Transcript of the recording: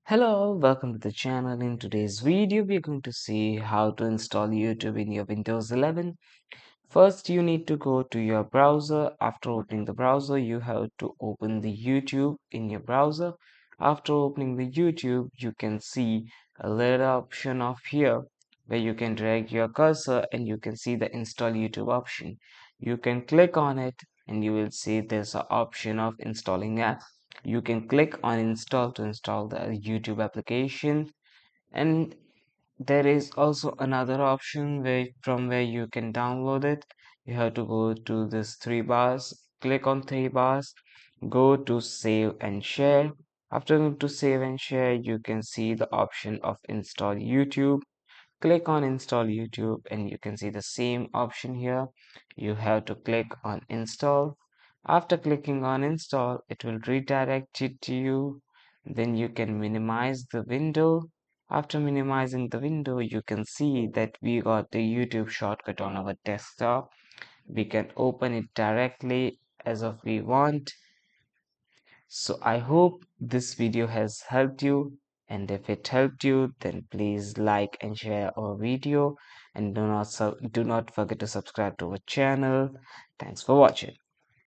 Hello, welcome to the channel. In today's video, we're going to see how to install YouTube in your Windows 11. First, you need to go to your browser. After opening the browser, you have to open the YouTube in your browser. After opening the YouTube, you can see a little option of here where you can drag your cursor and you can see the install YouTube option. You can click on it and you will see there's an option of installing app. You can click on install to install the YouTube application, and there is also another option where you can download it. You have to go to this three bars, click on three bars, go to save and share. After going to save and share, you can see the option of install YouTube. Click on install YouTube and you can see the same option here. You have to click on install. After clicking on install, it will redirect it to you. Then you can minimize the window. After minimizing the window, you can see that we got the YouTube shortcut on our desktop. We can open it directly as if we want. So I hope this video has helped you, and if it helped you, then please like and share our video, and do not forget to subscribe to our channel. Thanks for watching.